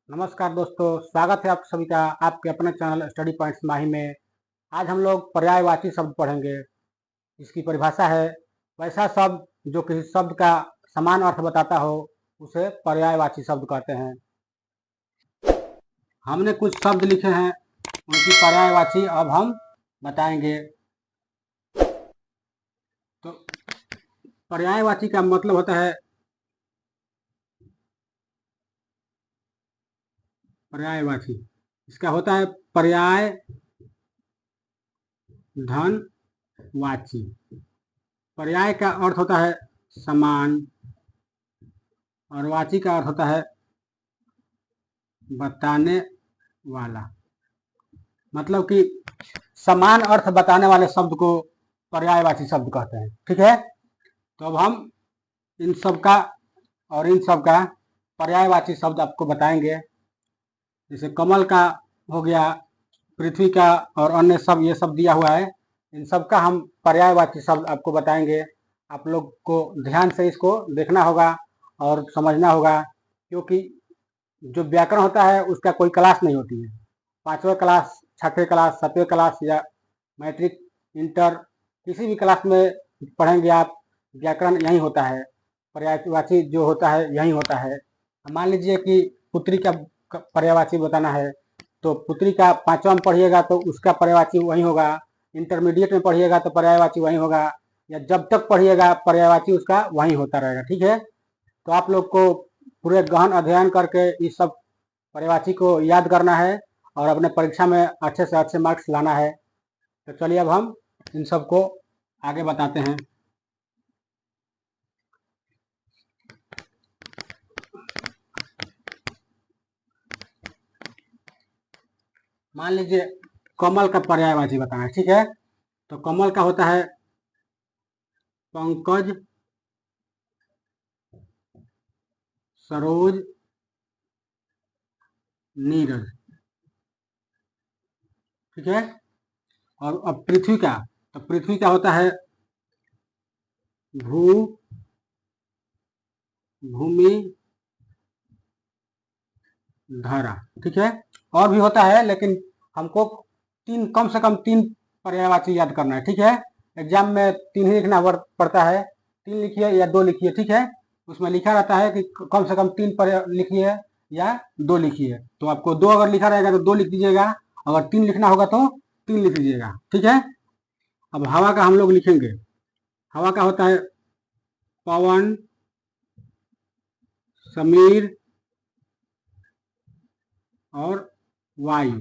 नमस्कार दोस्तों, स्वागत है आप सभी का आपके अपने चैनल स्टडी पॉइंट्स माही में। आज हम लोग पर्यायवाची शब्द पढ़ेंगे। इसकी परिभाषा है वैसा शब्द जो किसी शब्द का समान अर्थ बताता हो, उसे पर्यायवाची शब्द कहते हैं। हमने कुछ शब्द लिखे हैं, उनकी पर्यायवाची अब हम बताएंगे। तो पर्यायवाची का मतलब होता है पर्यायवाची, इसका होता है पर्याय धन वाची। पर्याय का अर्थ होता है समान और वाची का अर्थ होता है बताने वाला। मतलब कि समान अर्थ बताने वाले शब्द को पर्यायवाची शब्द कहते हैं। ठीक है, तो अब हम इन सब का और इन सब का पर्यायवाची शब्द आपको बताएंगे। जैसे कमल का हो गया, पृथ्वी का और अन्य सब ये सब दिया हुआ है। इन सब का हम पर्यायवाची शब्द आपको बताएंगे। आप लोग को ध्यान से इसको देखना होगा और समझना होगा, क्योंकि जो व्याकरण होता है उसका कोई क्लास नहीं होती है। 5वें क्लास, 6ठे क्लास, 7वें क्लास या मैट्रिक, इंटर, किसी भी क्लास में पढ़ेंगे आप, व्याकरण यही होता है। पर्यायवाची जो होता है यही होता है। मान लीजिए कि पुत्री का पर्यायवाची बताना है, तो पुत्री का 5वां में पढ़िएगा तो उसका पर्यायवाची वही होगा। इंटरमीडिएट में पढ़िएगा तो पर्यायवाची वही होगा, या जब तक पढ़िएगा पर्यायवाची उसका वही होता रहेगा। ठीक है, तो आप लोग को पूरे गहन अध्ययन करके इस सब पर्यायवाची को याद करना है और अपने परीक्षा में अच्छे से अच्छे मार्क्स लाना है। तो चलिए अब हम इन सब को आगे बताते हैं। मान लीजिए कमल का पर्यायवाची बताना है। ठीक है, तो कमल का होता है पंकज, सरोज, नीरज। ठीक है, और अब पृथ्वी का, तो पृथ्वी का होता है भू, भूमि, धरा। ठीक है, और भी होता है, लेकिन हमको कम से कम तीन पर्यायवाची याद करना है। ठीक है, एग्जाम में तीन ही लिखना पड़ता है। तीन लिखिए या दो लिखिए। ठीक है, उसमें लिखा रहता है कि कम से कम तीन लिखिए या दो लिखिए। तो आपको दो अगर लिखा रहेगा तो दो लिख दीजिएगा, अगर तीन लिखना होगा तो तीन लिख दीजिएगा। ठीक है, अब हवा का हम लोग लिखेंगे। हवा का होता है पवन, समीर और वायु।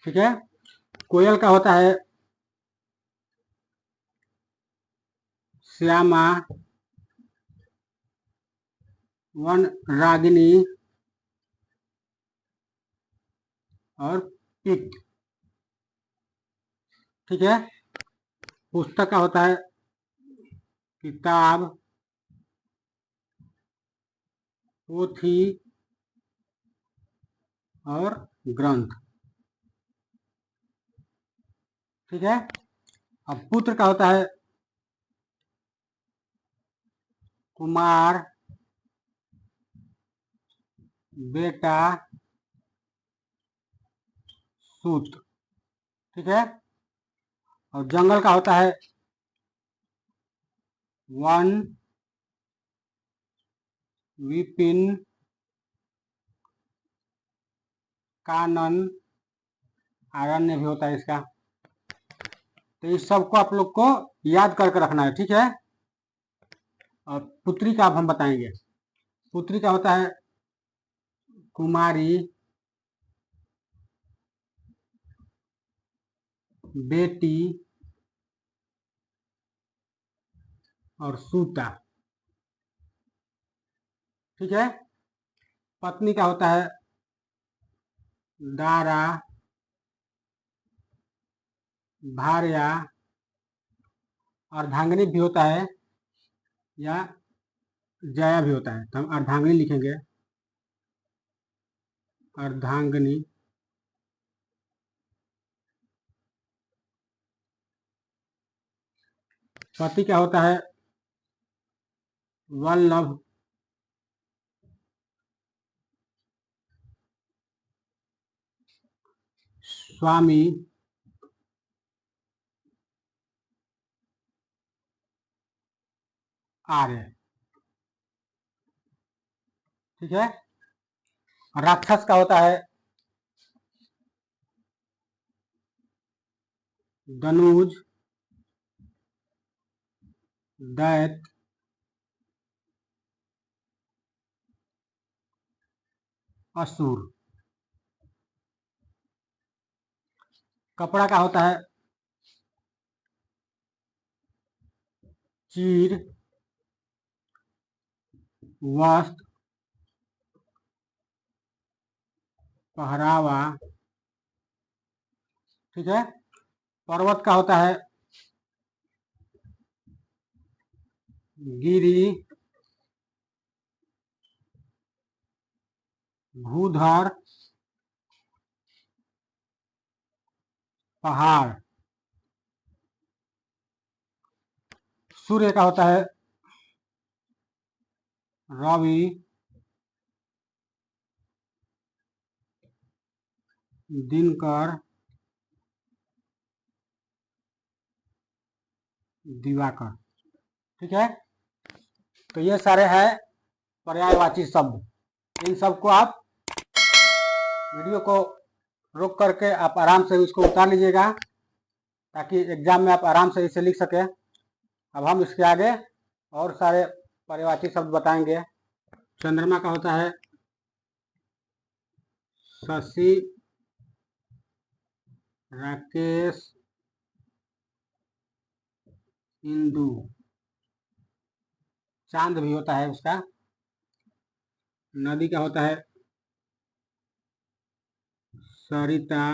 ठीक है, कोयल का होता है श्यामा, वन रागिनी और पिक। ठीक है, पुस्तक का होता है किताब, पोथी और ग्रंथ। ठीक है, अब पुत्र का होता है कुमार, बेटा, सूत। ठीक है, और जंगल का होता है वन, विपिन, कानन, आरण्य भी होता है इसका। तो इस सबको आप लोग को याद करके रखना है। ठीक है, और पुत्री का अब हम बताएंगे। पुत्री का होता है कुमारी, बेटी और सूता। ठीक है, पत्नी का होता है दारा, भार्या, अर्धांगिनी भी होता है या जया भी होता है। तो हम अर्धांगिनी लिखेंगे, अर्धांगिनी। पति का होता है वल्लभ, स्वामी आर्य। ठीक है। राक्षस का होता है दनुज, दैत, असुर। कपड़ा का होता है चीर, वस्त्र, पहरावा। ठीक है। पर्वत का होता है गिरी, भूधर, पहाड़। सूर्य का होता है रवि, दिनकर, दिवाकर। ठीक है। तो ये सारे हैं पर्यायवाची शब्द। इन सबको आप वीडियो को रोक करके आप आराम से उसको उतार लीजिएगा, ताकि एग्जाम में आप आराम से इसे लिख सके। अब हम इसके आगे और सारे पर्यायवाची शब्द बताएंगे। चंद्रमा का होता है शशि, राकेश, इंदु। चांद भी होता है उसका। नदी का होता है सरिता,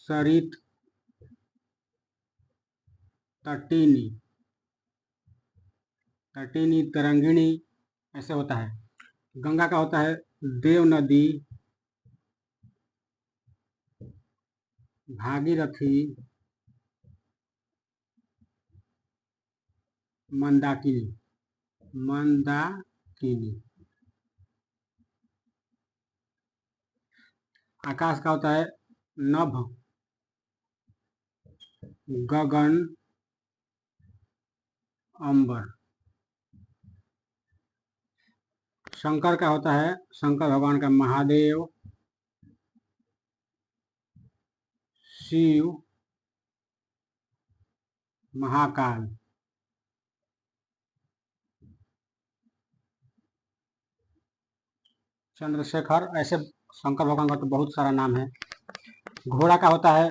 सरित, तटिनी, तटिनी, तरंगिणी, ऐसे होता है। गंगा का होता है देव नदी, भागीरथी, मंदाकिनी, मंदाकिनी। आकाश का होता है नभ, गगन, अंबर। शंकर का होता है शंकर भगवान का महादेव, शिव, महाकाल। चंद्रशेखर। ऐसे शंकर भगवान का तो बहुत सारा नाम है। घोड़ा का होता है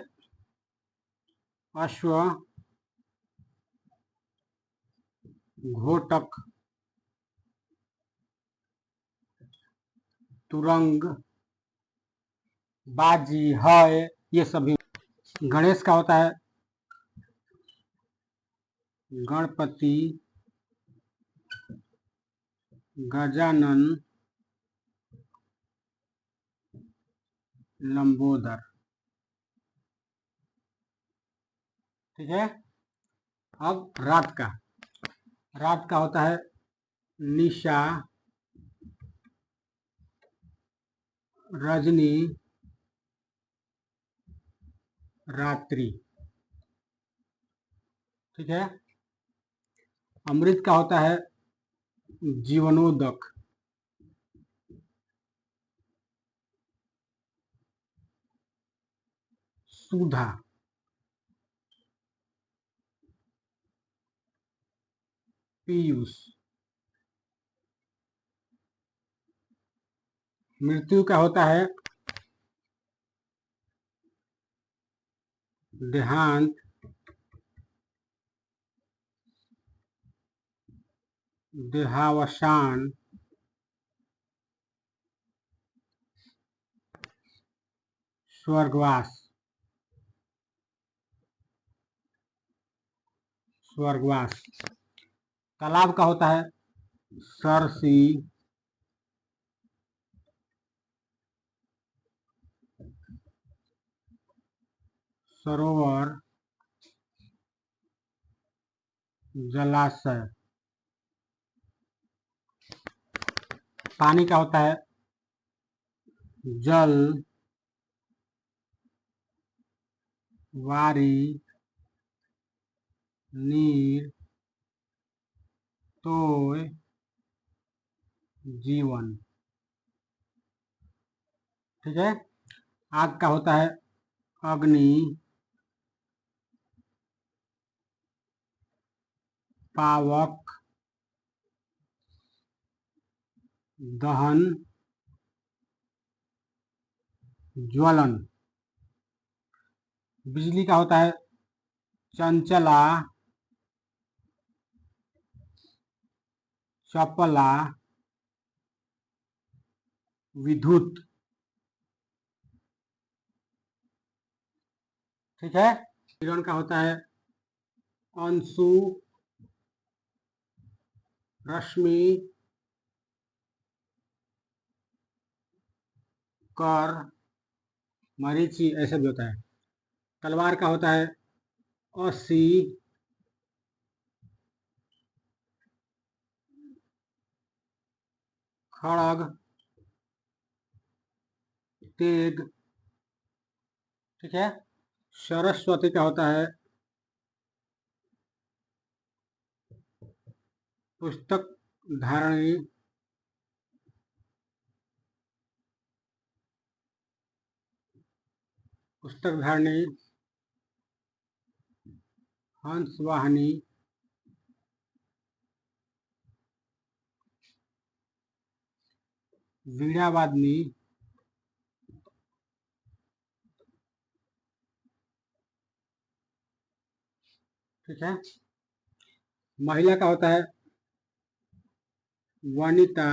अश्व, घोटक, तुरंग, बाजी, है, ये सभी। गणेश का होता है गणपति, गजानन, लंबोदर। ठीक है। अब रात का होता है निशा, रजनी, रात्रि। ठीक है। अमृत का होता है जीवनोदक, सुधा। पीयूष। मृत्यु का होता है देहांत, देहावसान, स्वर्गवास, स्वर्गवास। तालाब का होता है सरसी, सरोवर, जलाशय। पानी का होता है जल, वारी, नीर, तोय, जीवन। ठीक है। आग का होता है अग्नि, पावक, दहन, ज्वलन। बिजली का होता है चंचला, चपला, विद्युत। ठीक है। किरण का होता है अंशु, रश्मि, कर, मरीचि, ऐसे भी होता है। तलवार का होता है अस्सी, खड़ग, तेग। ठीक है। सरस्वती का होता है पुस्तक धारणी, पुस्तक धारणी, हंस वाहिनी, वीणा वादनी, ठीक है। महिला का होता है वनिता,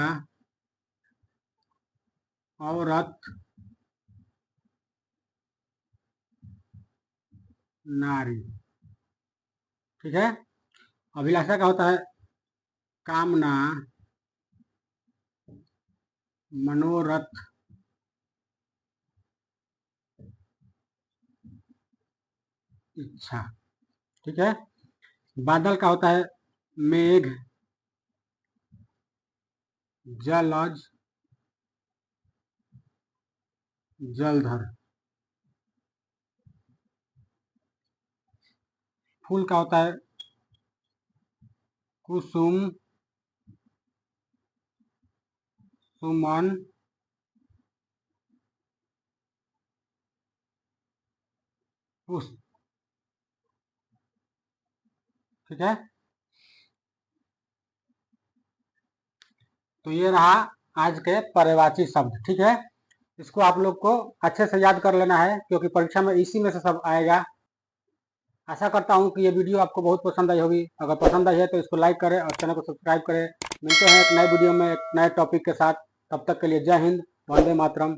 औरत, नारी। ठीक है। अभिलाषा का होता है कामना, मनोरथ, इच्छा। ठीक है। बादल का होता है मेघ, जलज, जलधर। फूल का होता है कुसुम, सुमन, पुष्प। ठीक है। तो ये रहा आज के पर्यायवाची शब्द। ठीक है। इसको आप लोग को अच्छे से याद कर लेना है, क्योंकि परीक्षा में इसी में से सब आएगा। आशा करता हूँ कि ये वीडियो आपको बहुत पसंद आई होगी। अगर पसंद आई है तो इसको लाइक करें और चैनल को सब्सक्राइब करें। मिलते हैं एक नए वीडियो में एक नए टॉपिक के साथ। तब तक के लिए जय हिंद, वंदे मातरम।